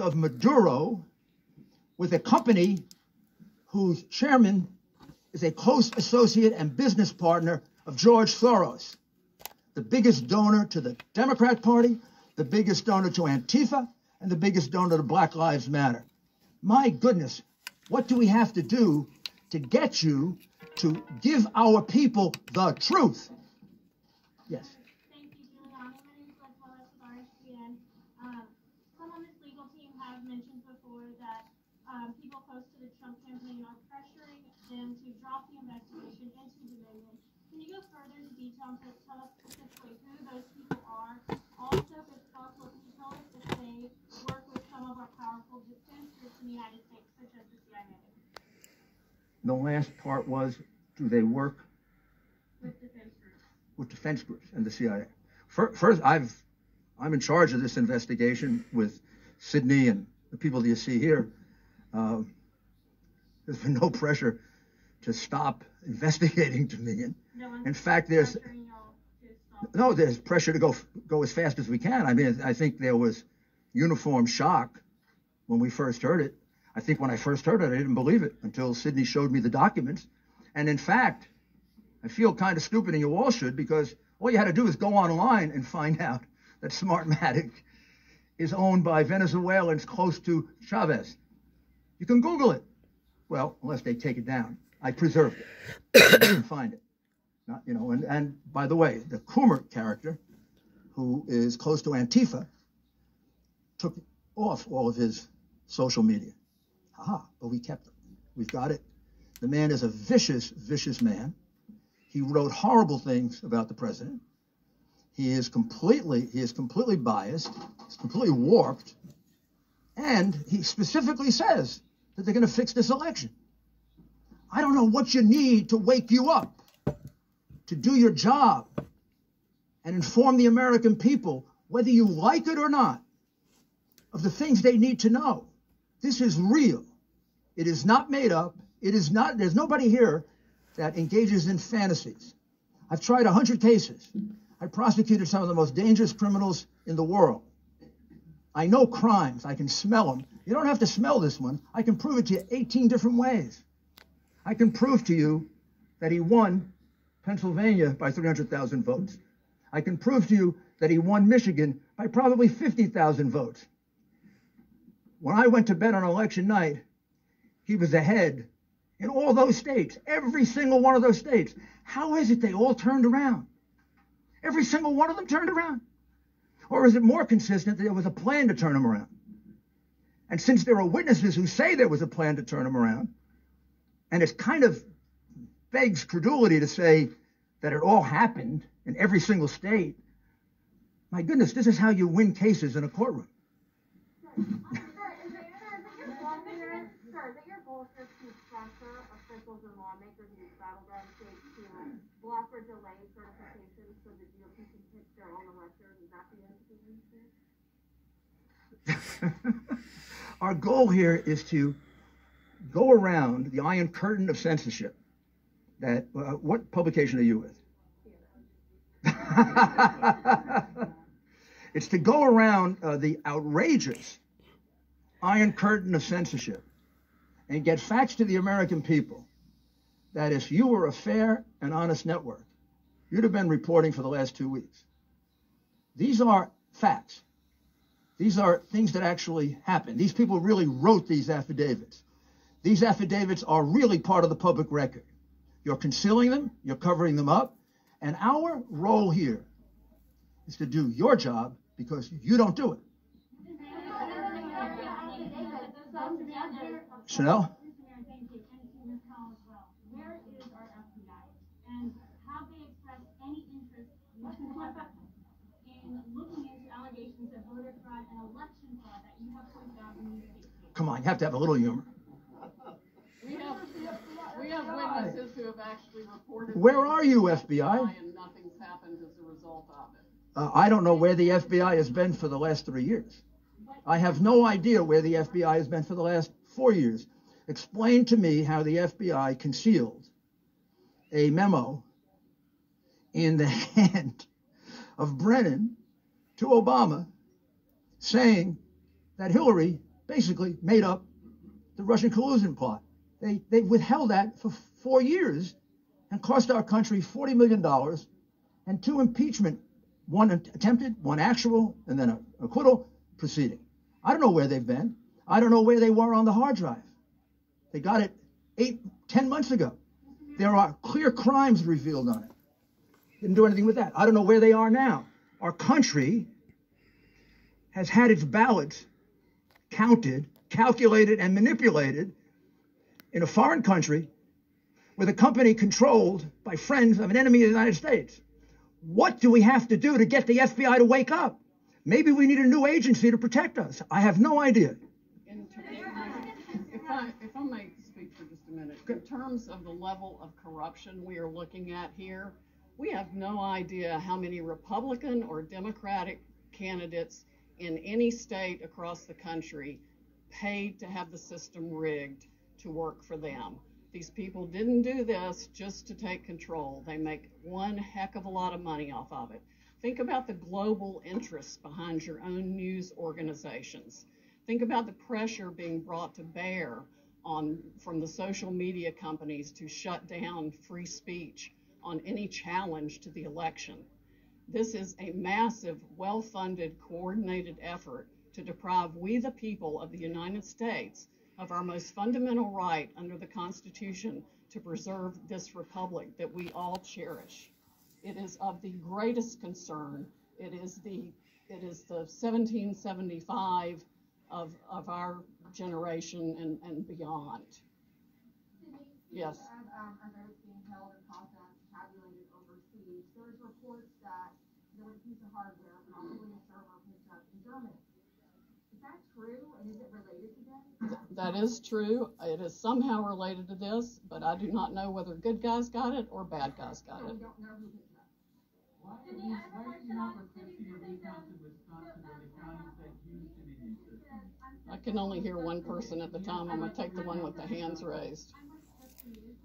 of Maduro with a company whose chairman is a close associate and business partner of George Soros, the biggest donor to the Democrat Party, the biggest donor to Antifa, and the biggest donor to Black Lives Matter. My goodness, what do we have to do to get you to give our people the truth? Yes. Thank you, Giuliani. My name is Liz with RSPN. Some on this legal team have mentioned before that people close to the Trump campaign are pressuring them to drop the investigation into Dominion. Can you go further into detail and tell us specifically who those people are? Also, if it's possible, can you tell us if they work with some of our powerful defense groups in the United States, such as the CIA? The last part was, do they work With defense groups. With defense groups and the CIA? First, I'm in charge of this investigation with Sydney and the people that you see here. There's been no pressure to stop investigating Dominion. In fact, there's pressure to go as fast as we can. I mean, I think there was uniform shock when we first heard it. I think when I first heard it, I didn't believe it until Sydney showed me the documents. And in fact, I feel kind of stupid, and you all should, because all you had to do is go online and find out that Smartmatic is owned by Venezuelans close to Chavez. You can Google it. Well, unless they take it down. I preserved it. You can find it. Not, you know, and by the way, the Coomer character, who is close to Antifa, took off all of his social media. But we kept it. We've got it. The man is a vicious, vicious man. He wrote horrible things about the president. He is completely biased. He's completely warped. And he specifically says that they're going to fix this election. I don't know what you need to wake you up, to do your job and inform the American people, whether you like it or not, of the things they need to know. This is real. It is not made up. It is not, there's nobody here that engages in fantasies. I've tried 100 cases. I prosecuted some of the most dangerous criminals in the world. I know crimes. I can smell them. You don't have to smell this one. I can prove it to you 18 different ways. I can prove to you that he won Pennsylvania by 300,000 votes. I can prove to you that he won Michigan by probably 50,000 votes. When I went to bed on election night, he was ahead in all those states, every single one of those states. How is it they all turned around? Every single one of them turned around? Or is it more consistent that there was a plan to turn them around? And since there are witnesses who say there was a plan to turn them around, and it kind of begs credulity to say that it all happened in every single state, my goodness, this is how you win cases in a courtroom. Is it your goal to pressure officials and lawmakers in these battleground states to block or delay certification so the GOP can pick their own electors? Is that the end of the Our goal here is to go around the iron curtain of censorship. That what publication are you with? It's to go around the outrageous iron curtain of censorship and get facts to the American people that if you were a fair and honest network, you'd have been reporting for the last 2 weeks. These are facts. These are things that actually happened. These people really wrote these affidavits. These affidavits are really part of the public record. You're concealing them, you're covering them up, and our role here is to do your job because you don't do it. Chanel? Thank you. And to Ms. Hall as well. Where is our FBI? And have they expressed any interest whatsoever in looking into allegations of voter fraud and election fraud that you have pointed out in these cases? Come on, you have to have a little humor. We have witnesses who have actually reported. Where are you, FBI? And nothing's happened as a result of it. I don't know where the FBI has been for the last 3 years. I have no idea where the FBI has been for the last 4 years. Explain to me how the FBI concealed a memo in the hand of Brennan to Obama saying that Hillary basically made up the Russian collusion plot. They withheld that for 4 years and cost our country $40 million and 2 impeachment, one attempted, one actual, and then an acquittal proceeding. I don't know where they've been. I don't know where they were on the hard drive. They got it 10 months ago. There are clear crimes revealed on it. Didn't do anything with that. I don't know where they are now. Our country has had its ballots counted, calculated, and manipulated in a foreign country with a company controlled by friends of an enemy of the United States. What do we have to do to get the FBI to wake up? Maybe we need a new agency to protect us. I have no idea. If I may speak for just a minute, in terms of the level of corruption we are looking at here, we have no idea how many Republican or Democratic candidates in any state across the country paid to have the system rigged to work for them. These people didn't do this just to take control. They make one heck of a lot of money off of it. Think about the global interests behind your own news organizations. Think about the pressure being brought to bear from the social media companies to shut down free speech on any challenge to the election. This is a massive, well-funded, coordinated effort to deprive we the people of the United States of our most fundamental right under the Constitution to preserve this republic that we all cherish. It is of the greatest concern. It is the 1775 of our generation and beyond. Yes. As I was being held and processed, tabulated overseas, there's reports that there was a piece of hardware, probably a server picked up in Germany. Is that true, and is it related to this? That is true. It is somehow related to this, but I do not know whether good guys got it or bad guys got it. We don't know who picked it up. Why are you not requesting a recount in Wisconsin where the county said used an Indian system? I can only hear one person at the time. I'm going to take the one with the hands raised.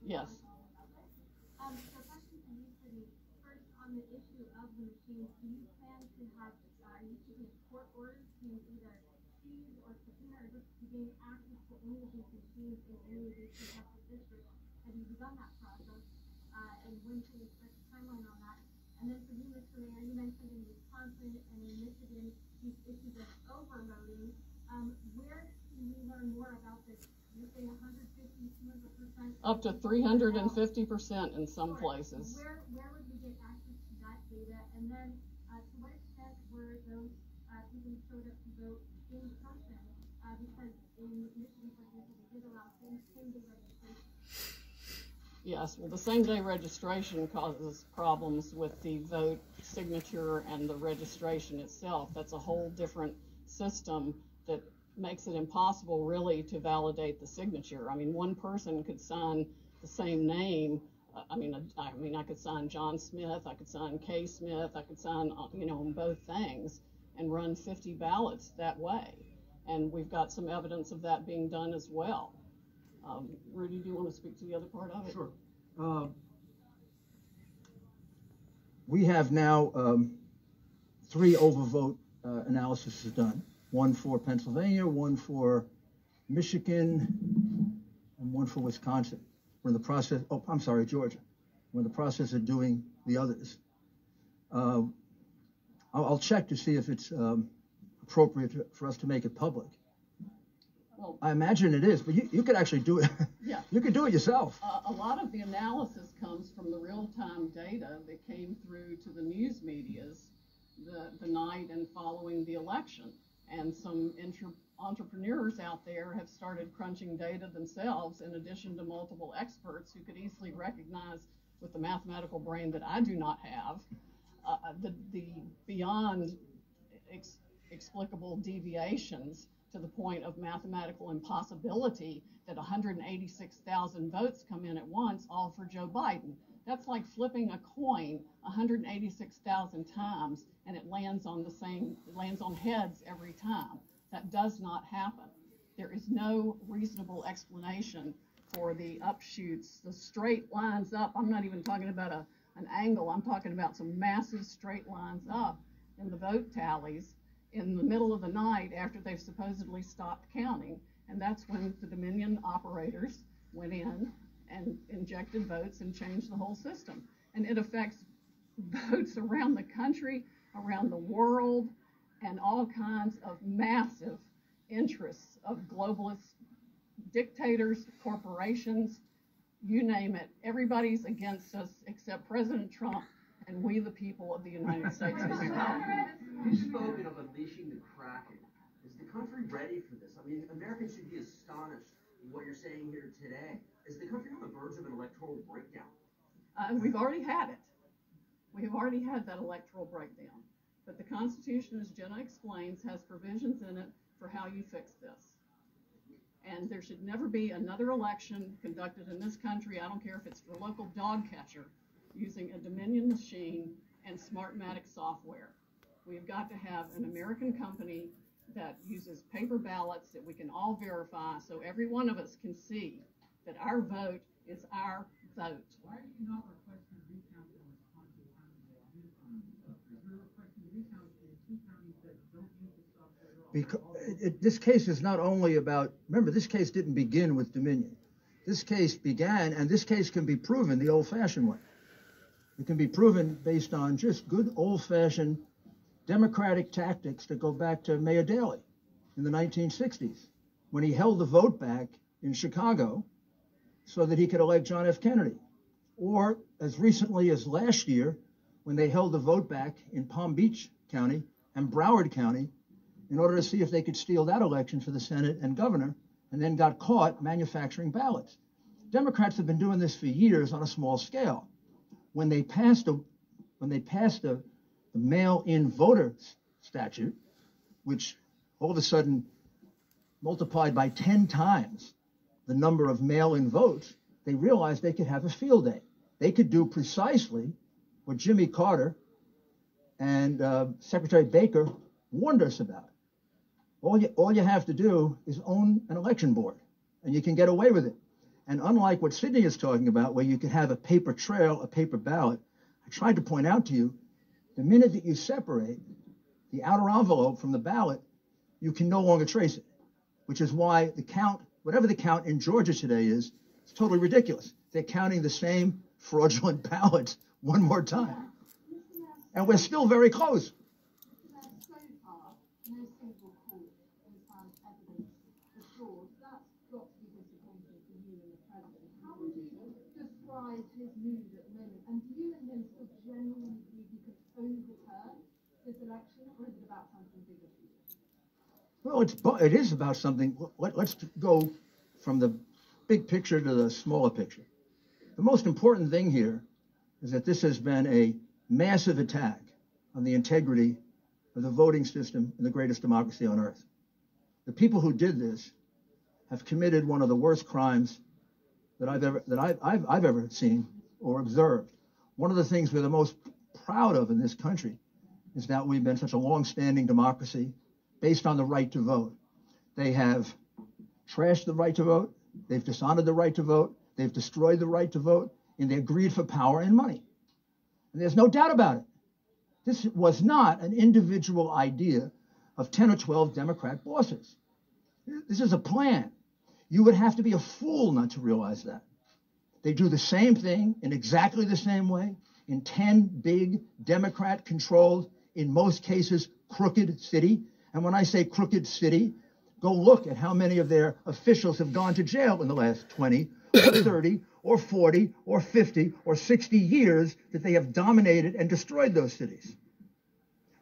Yes. So question for you, Sydney. First, on the issue of the machines, do you plan to have court orders to either seize or subpoena or just to gain access to any of these machines in any of these contested districts? Have you begun that process? And when can we expect a timeline on that? And then for you, Mr. Mayor, you mentioned in Wisconsin and in Michigan these issues of overvoting. Where can we learn more about this? You're saying 150, 200%? Up to 350% in some places. Where would we get access to that data? And then to what extent were those people who showed up to vote in person? Because in Michigan, for example, they did allow same-day registration. Yes, well, the same-day registration causes problems with the vote signature and the registration itself. That's a whole different system that makes it impossible really to validate the signature. I mean, one person could sign the same name. I mean, I could sign John Smith, I could sign Kay Smith, I could sign, on both things and run 50 ballots that way. And we've got some evidence of that being done as well. Rudy, do you want to speak to the other part of it? Sure. We have now 3 overvote analyses done. One for Pennsylvania, one for Michigan, and one for Wisconsin. We're in the process, Georgia. We're in the process of doing the others. I'll check to see if it's appropriate for us to make it public. Well, I imagine it is, but you could actually do it. Yeah. You could do it yourself. A lot of the analysis comes from the real-time data that came through to the news medias the night and following the election. And some entrepreneurs out there have started crunching data themselves in addition to multiple experts who could easily recognize with the mathematical brain that I do not have the beyond explicable deviations to the point of mathematical impossibility that 186,000 votes come in at once, all for Joe Biden. That's like flipping a coin 186,000 times and it lands on heads every time. That does not happen. There is no reasonable explanation for the upshoots, the straight lines up. I'm not even talking about an angle. I'm talking about some massive straight lines up in the vote tallies in the middle of the night after they've supposedly stopped counting. And that's when the Dominion operators went in and injected votes and changed the whole system. And it affects votes around the country, around the world, and all kinds of massive interests of globalists, dictators, corporations, you name it. Everybody's against us except President Trump and we the people of the United States of America. You've spoken of unleashing the cracken. Is the country ready for this? I mean, Americans should be astonished at what you're saying here today. Is the country on the verge of an electoral breakdown? We've already had it. We have already had that electoral breakdown. But the Constitution, as Jenna explains, has provisions in it for how you fix this. And there should never be another election conducted in this country, I don't care if it's the local dog catcher, using a Dominion machine and Smartmatic software. We've got to have an American company that uses paper ballots that we can all verify so every one of us can see that our vote is our vote. Why are you not requesting recount in Wisconsin counties? You're requesting recount in 2 counties that don't use the software at all. This case is not only about, remember, this case didn't begin with Dominion. This case began, and this case can be proven the old-fashioned way. It can be proven based on just good old-fashioned democratic tactics that go back to Mayor Daley in the 1960s, when he held the vote back in Chicago so that he could elect John F. Kennedy. Or as recently as last year, when they held the vote back in Palm Beach County and Broward County in order to see if they could steal that election for the Senate and governor, and then got caught manufacturing ballots. Democrats have been doing this for years on a small scale. When they passed the mail-in voter statute, which all of a sudden multiplied by 10 times the number of mail-in votes, they realized they could have a field day. They could do precisely what Jimmy Carter and Secretary Baker warned us about. All you have to do is own an election board, and you can get away with it. And unlike what Sydney is talking about, where you can have a paper trail, a paper ballot, I tried to point out to you, the minute that you separate the outer envelope from the ballot, you can no longer trace it, which is why the count, whatever the count in Georgia today is, it's totally ridiculous. They're counting the same fraudulent ballots one more time. And we're still very close. His mood at the moment, and do you and him still genuinely believe you could overturn this election, or is it about something bigger for you? Well, it is about something. Let's go from the big picture to the smaller picture. The most important thing here is that this has been a massive attack on the integrity of the voting system in the greatest democracy on earth. The people who did this have committed one of the worst crimes that I've ever seen or observed. One of the things we're the most proud of in this country is that we've been such a long-standing democracy based on the right to vote. They have trashed the right to vote. They've dishonored the right to vote. They've destroyed the right to vote in their greed for power and money. And there's no doubt about it. This was not an individual idea of 10 or 12 Democrat bosses. This is a plan. You would have to be a fool not to realize that. They do the same thing in exactly the same way in 10 big Democrat-controlled, in most cases, crooked city. And when I say crooked city, go look at how many of their officials have gone to jail in the last 20 or 30 or 40 or 50 or 60 years that they have dominated and destroyed those cities.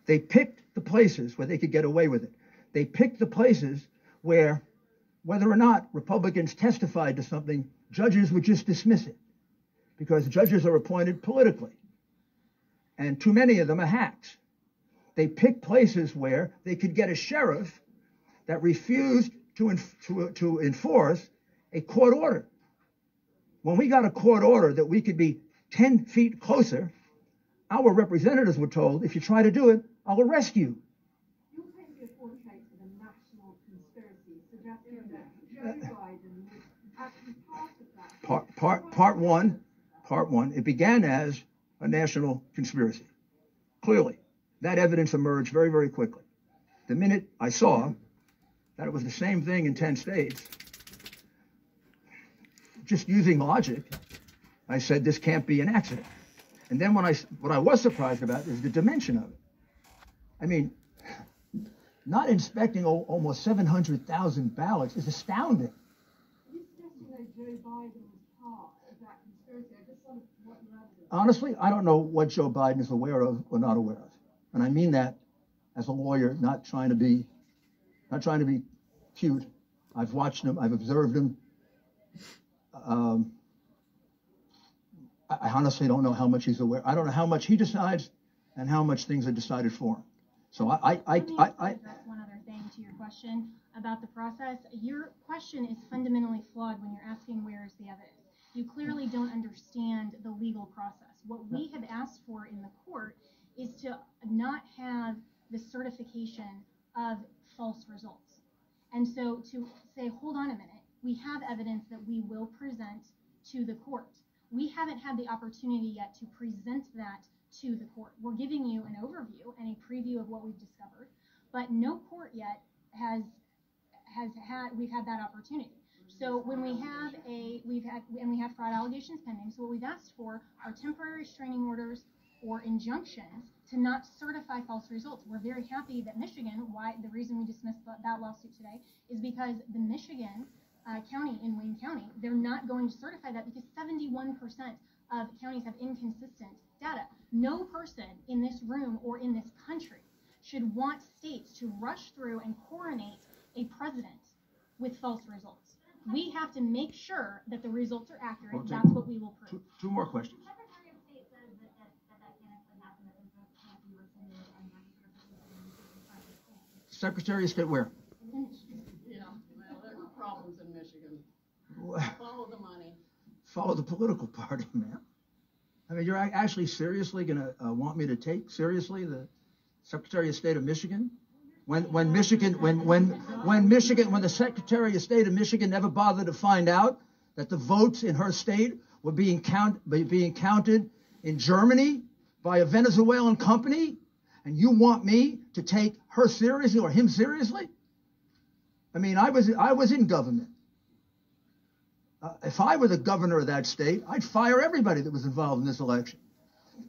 They picked the places where they could get away with it. They picked the places where, whether or not Republicans testified to something, judges would just dismiss it because judges are appointed politically. And too many of them are hacks. They picked places where they could get a sheriff that refused to enforce a court order. When we got a court order that we could be 10 feet closer, our representatives were told, if you try to do it, I'll arrest you. You're painting a portrait of a national conspiracy, suggesting that Joe Biden was actually part of that. Part one, it began as a national conspiracy. Clearly, that evidence emerged very, very quickly. The minute I saw that it was the same thing in 10 states, just using logic, I said, this can't be an accident. And then what I was surprised about is the dimension of it. I mean, not inspecting almost 700,000 ballots is astounding. Are you suggesting that Joe Biden was part of that conspiracy? I just wonder what your evidence. Honestly, I don't know what Joe Biden is aware of or not aware of. And I mean that as a lawyer, not trying to be cute. I've watched him, I've observed him. I honestly don't know how much he's aware. I don't know how much he decides and how much things are decided for him. So Let me address one other thing to your question about the process. Your question is fundamentally flawed when you're asking where is the evidence. You clearly don't understand the legal process. What we have asked for in the court is to not have the certification of false results. And so to say, hold on a minute, we have evidence that we will present to the court. We haven't had the opportunity yet to present that to the court. We're giving you an overview and a preview of what we've discovered, but no court yet we've had that opportunity. So when we have fraud allegations pending, so what we've asked for are temporary restraining orders or injunctions to not certify false results. We're very happy that Michigan, the reason we dismissed that lawsuit today is because the Michigan county in Wayne County, they're not going to certify that because 71% of counties have inconsistent data. No person in this room or in this country should want states to rush through and coronate a president with false results. We have to make sure that the results are accurate. That's what we will prove. Two more questions. Secretary of State says that can't actually happen, that the votes can't be rescinded, and that's Secretary of State where? Yeah, well, there's problems in Michigan. Follow the money. Follow the political party, man. I mean, you're actually seriously going to want me to take seriously the Secretary of State of Michigan? When the Secretary of State of Michigan never bothered to find out that the votes in her state were being counted in Germany by a Venezuelan company, and you want me to take her seriously or him seriously? I mean, I was in government. If I were the governor of that state, I'd fire everybody that was involved in this election.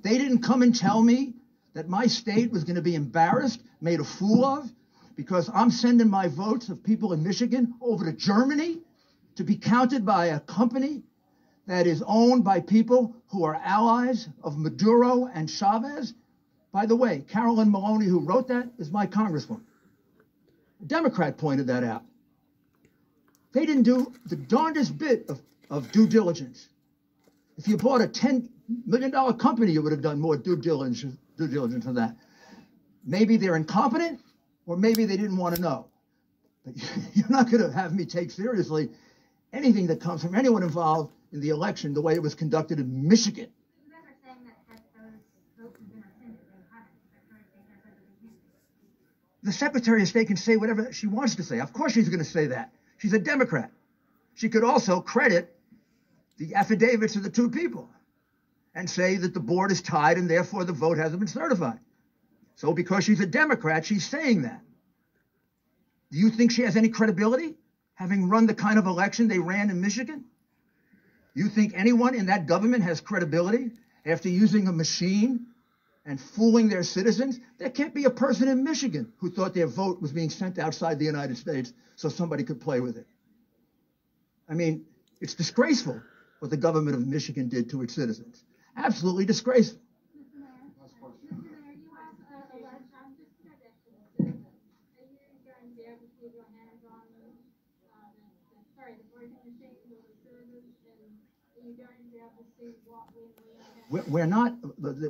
They didn't come and tell me that my state was going to be embarrassed, made a fool of, because I'm sending my votes of people in Michigan over to Germany to be counted by a company that is owned by people who are allies of Maduro and Chavez. By the way, Carolyn Maloney, who wrote that, is my congresswoman. A Democrat pointed that out. They didn't do the darndest bit of due diligence. If you bought a $10 million company, you would have done more due diligence than that. Maybe they're incompetent, or maybe they didn't want to know. But you're not going to have me take seriously anything that comes from anyone involved in the election the way it was conducted in Michigan. You guys are saying that those votes have been rescinded. They haven't. The Secretary of State can say whatever she wants to say. Of course she's going to say that. She's a Democrat. She could also credit the affidavits of the two people and say that the board is tied and therefore the vote hasn't been certified. So because she's a Democrat, she's saying that. Do you think she has any credibility, having run the kind of election they ran in Michigan? You think anyone in that government has credibility after using a machine and fooling their citizens? There can't be a person in Michigan who thought their vote was being sent outside the United States so somebody could play with it. I mean, it's disgraceful what the government of Michigan did to its citizens. Absolutely disgraceful.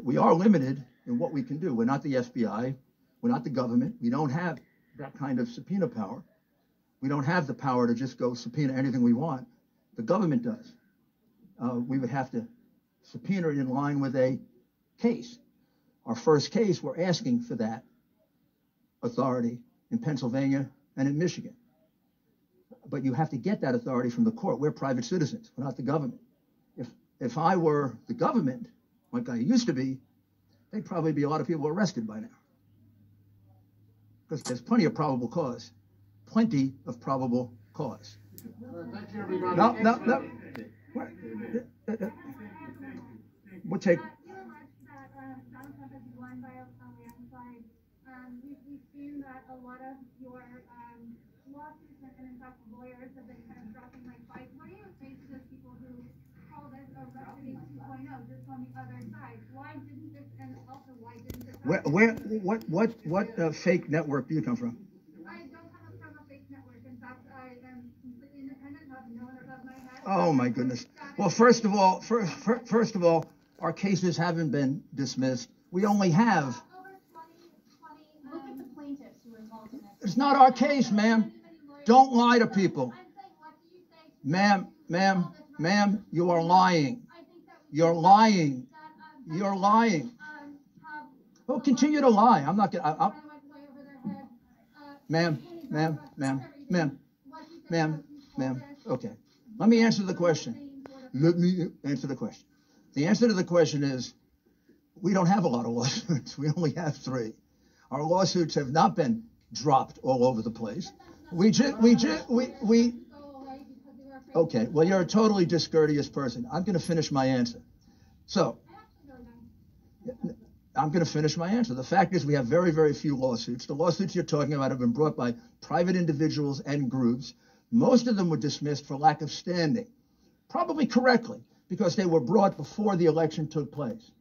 We are limited in what we can do. We're not the FBI. We're not the government. We don't have that kind of subpoena power. We don't have the power to just go subpoena anything we want. The government does. We would have to subpoena it in line with a case. Our first case, we're asking for that authority in Pennsylvania and in Michigan. But you have to get that authority from the court. We're private citizens. We're not the government. If I were the government, like I used to be, there'd probably be a lot of people arrested by now. because there's plenty of probable cause. Plenty of probable cause. Thank you, everybody. No. We'll take. You remarked that Donald Trump has won by a landslide. We've seen that a lot of your lawsuits and in fact lawyers have been kind of dropping like fights. What do you say to those people who call this a Russian 2.0 just on the other side? Why didn't this, and also why didn't this What fake network do you come from? I don't come from a fake network. In fact, I am completely independent, have no one above my head. Oh my goodness. Well, first of all, our cases haven't been dismissed. We only have. Over 20, Look at the plaintiffs who are involved in this. It's not our case, ma'am. Don't lie to people. I'm saying, what do you say to Ma'am, you are lying. I think that You're lying. that, You're lying. have Oh, continue to lie. I'm not gonna. kind of like way over their head. Ma'am. Okay. Let me answer the question. The answer to the question is, we don't have a lot of lawsuits. We only have 3. Our lawsuits have not been dropped all over the place. Okay, well, you're a totally discourteous person. I'm going to finish my answer. So, I'm going to finish my answer. The fact is we have very, very few lawsuits. The lawsuits you're talking about have been brought by private individuals and groups. Most of them were dismissed for lack of standing, probably correctly, because they were brought before the election took place.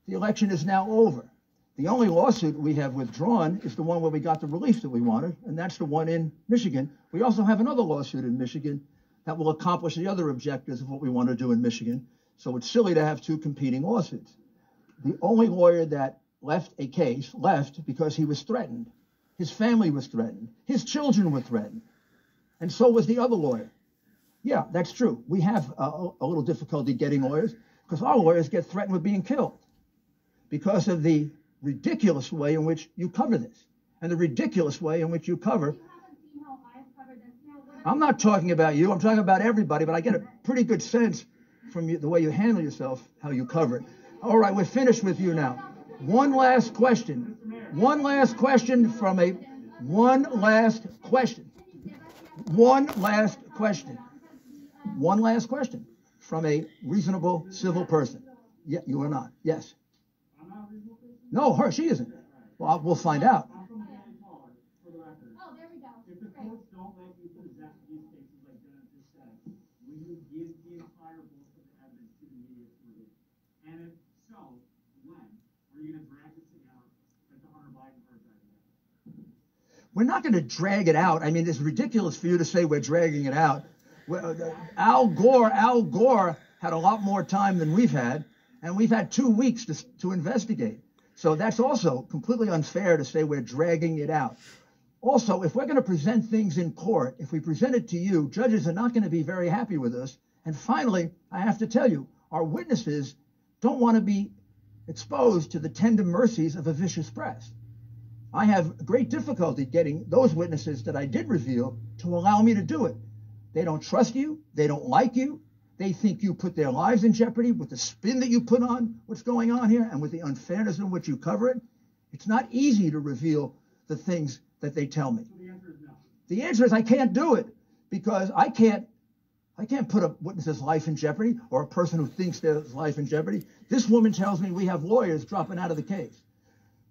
The election is now over. The only lawsuit we have withdrawn is the one where we got the relief that we wanted, and that's the one in Michigan. We also have another lawsuit in Michigan that will accomplish the other objectives of what we want to do in Michigan. So it's silly to have 2 competing lawsuits. The only lawyer that left a case left because he was threatened. His family was threatened. His children were threatened. And so was the other lawyer. Yeah, that's true. We have a little difficulty getting lawyers because our lawyers get threatened with being killed because of the ridiculous way in which you cover this and the ridiculous way in which you cover. I'm not talking about you. I'm talking about everybody, but I get a pretty good sense from you, the way you handle yourself, how you cover it. All right, we're finished with you now. One last question from a reasonable civil person. Yeah, you are not. Yes. I'm not a reasonable person? No, she isn't. Well, we'll find out. I'm from Giuliani Nov, for the record. Oh, there we go. If the courts don't let you possess these cases like Dennis just said, will you give the entire bulk of the evidence to the media to release? And if so, when? Are you going to drag this thing out like the Hunter Biden are dragging it out? We're not going to drag it out. I mean, it's ridiculous for you to say we're dragging it out. Al Gore had a lot more time than we've had, and we've had 2 weeks to investigate. So that's also completely unfair to say we're dragging it out. Also, if we're going to present things in court, if we present it to you, judges are not going to be very happy with us. And finally, I have to tell you, our witnesses don't want to be exposed to the tender mercies of a vicious press. I have great difficulty getting those witnesses that I did reveal to allow me to do it. They don't trust you. They don't like you. They think you put their lives in jeopardy with the spin that you put on what's going on here and with the unfairness in which you cover it. It's not easy to reveal the things that they tell me. So the answer is no. The answer is I can't do it because I can't put a witness's life in jeopardy or a person who thinks their life in jeopardy. This woman tells me we have lawyers dropping out of the case.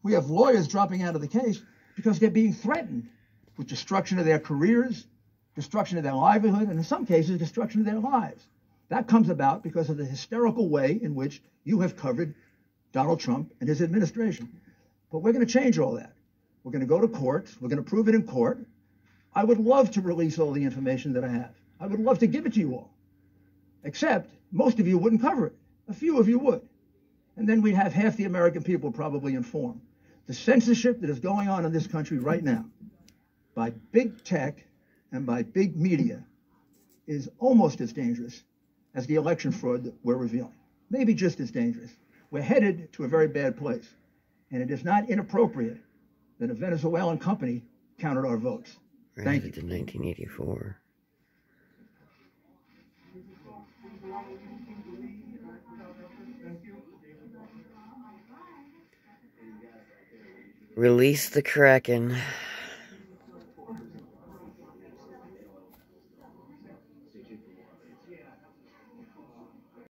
We have lawyers dropping out of the case because they're being threatened with destruction of their careers, destruction of their livelihood, and in some cases, destruction of their lives. That comes about because of the hysterical way in which you have covered Donald Trump and his administration. But we're going to change all that. We're going to go to court. We're going to prove it in court. I would love to release all the information that I have. I would love to give it to you all. Except most of you wouldn't cover it. A few of you would. And then we'd have half the American people probably informed. The censorship that is going on in this country right now by big tech and by big media is almost as dangerous as the election fraud that we're revealing. Maybe just as dangerous. We're headed to a very bad place. And it is not inappropriate that a Venezuelan company counted our votes. Thank you. In 1984. Release the Kraken.